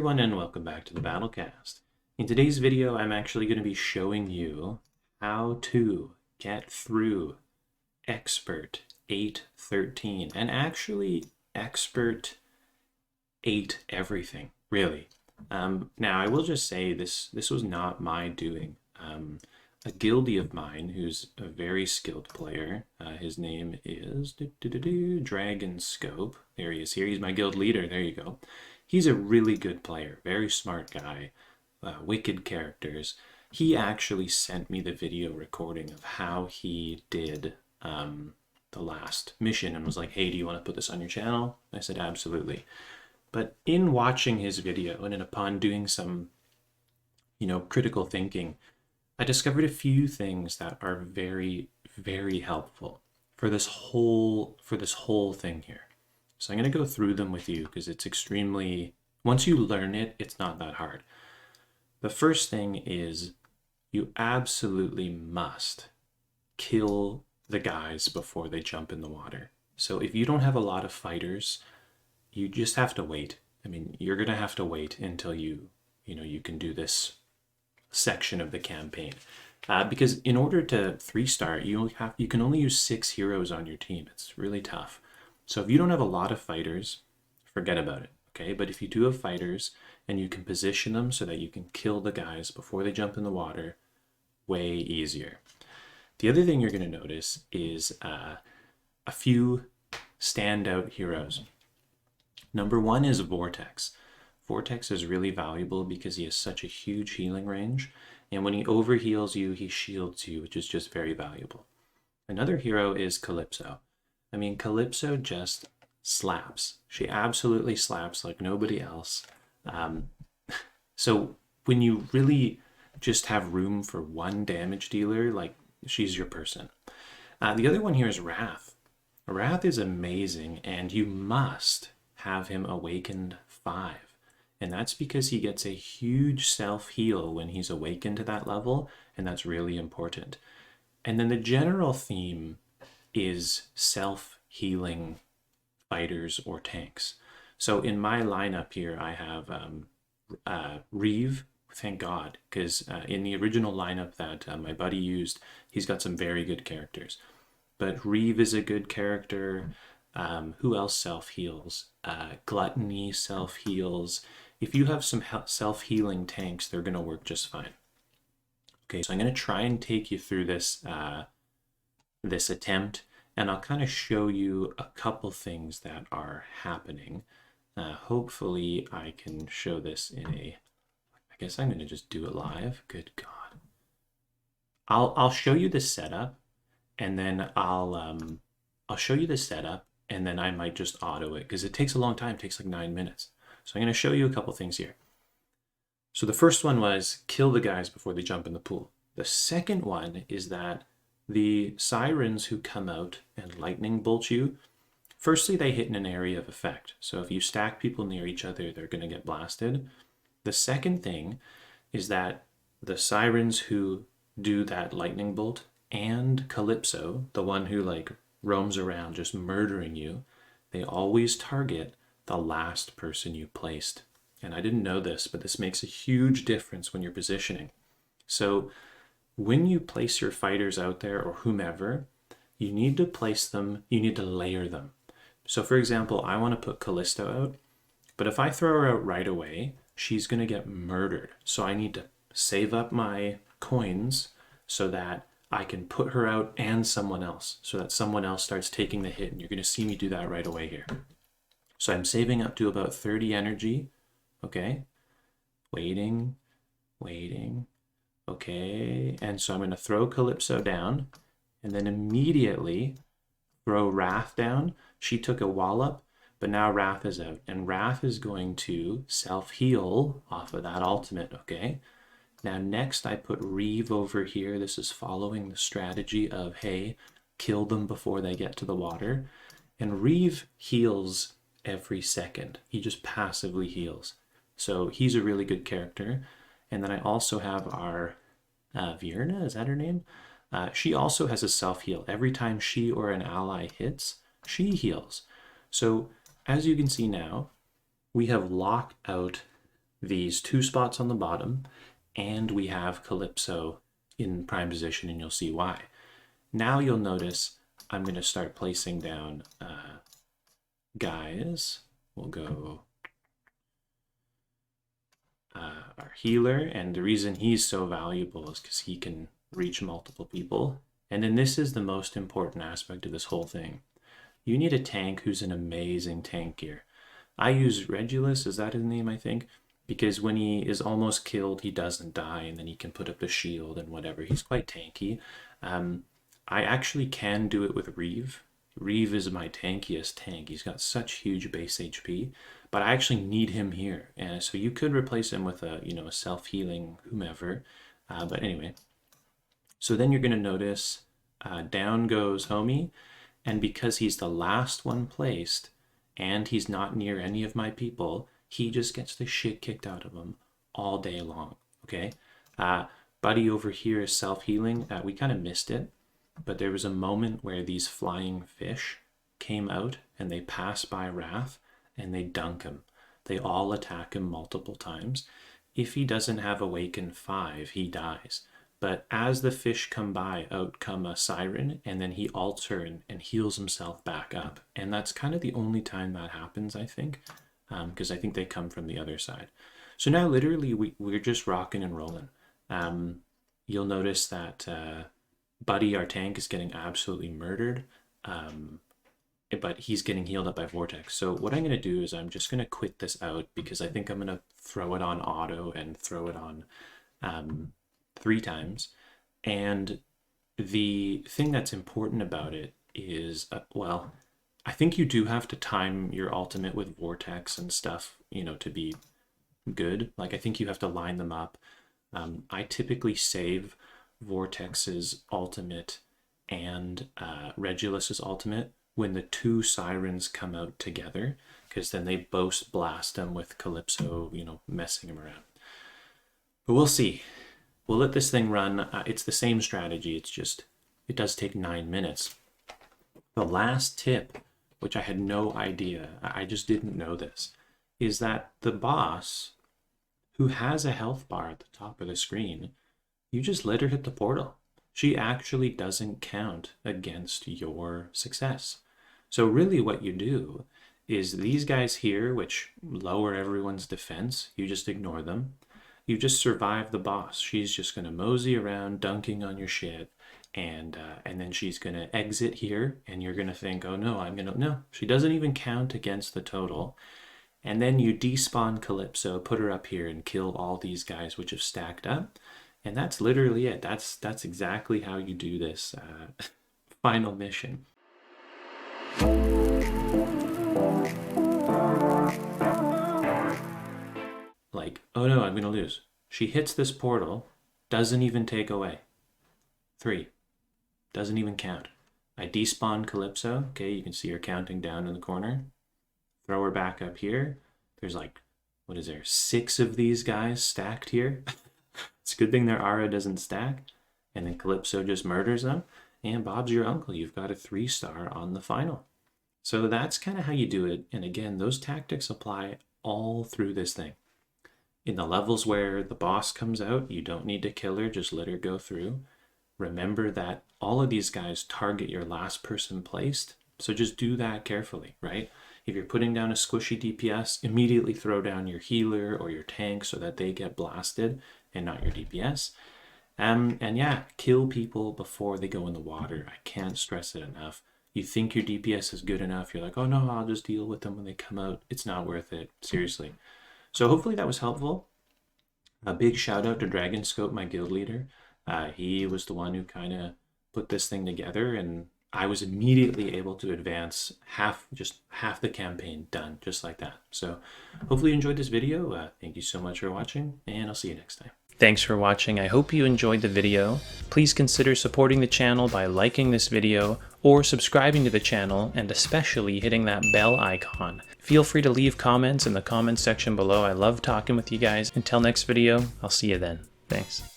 everyone and welcome back to the BattleCast. In today's video, I'm actually going to be showing you how to get through Expert 813 and actually Expert 8 everything, really. Now, I will just say this was not my doing. A guildie of mine who's a very skilled player, his name is Dragon Scope. There he is here. He's my guild leader. There you go. He's a really good player, very smart guy, wicked characters. He actually sent me the video recording of how he did the last mission and was like, hey, do you want to put this on your channel? I said, absolutely. But in watching his video and upon doing some, critical thinking, I discovered a few things that are very, very helpful for this whole thing here. So I'm going to go through them with you because it's extremely, once you learn it, it's not that hard. The first thing is you absolutely must kill the guys before they jump in the water. So if you don't have a lot of fighters, you just have to wait. I mean, you're going to have to wait until you can do this section of the campaign. Because in order to 3-star, you can only use 6 heroes on your team. It's really tough. So if you don't have a lot of fighters, forget about it, okay? But if you do have fighters and you can position them so that you can kill the guys before they jump in the water, way easier. The other thing you're going to notice is a few standout heroes. Number one is Vortex. Vortex is really valuable because he has such a huge healing range, and when he overheals you, he shields you, which is just very valuable. Another hero is Calypso. I mean, Calypso just slaps. She absolutely slaps like nobody else. So when you really just have room for one damage dealer, like, she's your person. The other one here is Wrath. Wrath is amazing, and you must have him awakened 5. And that's because he gets a huge self-heal when he's awakened to that level, and that's really important. And then the general theme is self-healing fighters or tanks. So in my lineup here, I have Reeve, thank God, because in the original lineup that my buddy used, he's got some very good characters. But Reeve is a good character. Who else self-heals? Gluttony self-heals. If you have some self-healing tanks, they're going to work just fine. Okay, so I'm going to try and take you through this this attempt, and I'll kind of show you a couple things that are happening. Hopefully I can show this in I guess I'm going to just do it live. Good God. I'll show you the setup, and then I'll show you the setup, and then I might just auto it because it takes a long time. It takes like 9 minutes. So I'm going to show you a couple things here. So the first one was kill the guys before they jump in the pool. The second one is that the sirens who come out and lightning bolt you, firstly, they hit in an area of effect. So if you stack people near each other, they're going to get blasted. The second thing is that the sirens who do that lightning bolt and Calypso, the one who like roams around just murdering you, they always target the last person you placed. And I didn't know this, but this makes a huge difference when you're positioning. So when you place your fighters out there or whomever, you need to place them, you need to layer them. So for example, I want to put Callisto out, but if I throw her out right away, she's going to get murdered. So I need to save up my coins so that I can put her out and someone else, so that someone else starts taking the hit, and you're going to see me do that right away here. So I'm saving up to about 30 energy, okay? Waiting, okay, and so I'm going to throw Calypso down, and then immediately throw Wrath down. She took a wallop, but now Wrath is out, and Wrath is going to self-heal off of that ultimate, okay? Now next I put Reeve over here. This is following the strategy of, hey, kill them before they get to the water. And Reeve heals every second. He just passively heals. So he's a really good character. And then I also have our Vierna, is that her name? She also has a self-heal. Every time she or an ally hits, she heals. So as you can see now, we have locked out these 2 spots on the bottom, and we have Calypso in prime position, and you'll see why. Now you'll notice I'm going to start placing down guys. We'll go our healer, and the reason he's so valuable is because he can reach multiple people. And then this is the most important aspect of this whole thing. You need a tank who's an amazing tank gear. I use Regulus, is that his name, I think? Because when he is almost killed, he doesn't die, and then he can put up the shield and whatever. He's quite tanky. I actually can do it with Reeve. Reeve is my tankiest tank. He's got such huge base HP, but I actually need him here. And so you could replace him with a, a self-healing whomever. But anyway, so then you're going to notice down goes Homie, and because he's the last one placed and he's not near any of my people, he just gets the shit kicked out of him all day long, okay? Buddy over here is self-healing. We kind of missed it, but there was a moment where these flying fish came out and they pass by Wrath and they dunk him. They all attack him multiple times. If he doesn't have Awaken 5, he dies. But as the fish come by, out come a Siren, and then he ults her and heals himself back up. And that's kind of the only time that happens, I think, because I think they come from the other side. So now literally we're just rocking and rolling. You'll notice that Buddy, our tank, is getting absolutely murdered, but he's getting healed up by Vortex. So what I'm going to do is I'm just going to quit this out because I think I'm going to throw it on auto and throw it on 3 times. And the thing that's important about it is, well, I think you do have to time your ultimate with Vortex and stuff, to be good. Like, I think you have to line them up. I typically save Vortex's ultimate and Regulus's ultimate when the 2 Sirens come out together, because then they both blast them with Calypso, messing him around. But we'll see. We'll let this thing run. It's the same strategy. It's just, it does take 9 minutes. The last tip, which I had no idea, I just didn't know this, is that the boss, who has a health bar at the top of the screen, you just let her hit the portal. She actually doesn't count against your success. So really what you do is these guys here, which lower everyone's defense, you just ignore them. You just survive the boss. She's just going to mosey around, dunking on your shit, and then she's going to exit here, and you're going to think, oh no, no, she doesn't even count against the total. And then you despawn Calypso, put her up here, and kill all these guys which have stacked up. And that's literally it. That's exactly how you do this final mission. Like, oh no, I'm going to lose. She hits this portal, doesn't even take away. 3. Doesn't even count. I despawn Calypso. Okay, you can see her counting down in the corner. Throw her back up here. There's like, what is there, 6 of these guys stacked here. It's a good thing their aura doesn't stack. And then Calypso just murders them. And Bob's your uncle. You've got a 3-star on the final. So that's kind of how you do it. And again, those tactics apply all through this thing. In the levels where the boss comes out, you don't need to kill her, just let her go through. Remember that all of these guys target your last person placed, so just do that carefully, right? If you're putting down a squishy DPS, immediately throw down your healer or your tank so that they get blasted and not your DPS. And yeah, kill people before they go in the water. I can't stress it enough. You think your DPS is good enough, you're like, oh no, I'll just deal with them when they come out. It's not worth it, seriously. So hopefully that was helpful. A big shout out to Dragonscope, my guild leader. He was the one who kind of put this thing together, and I was immediately able to advance just half the campaign done, just like that. So hopefully you enjoyed this video. Thank you so much for watching, and I'll see you next time. Thanks for watching. I hope you enjoyed the video. Please consider supporting the channel by liking this video or subscribing to the channel, and especially hitting that bell icon. Feel free to leave comments in the comments section below. I love talking with you guys. Until next video, I'll see you then. Thanks.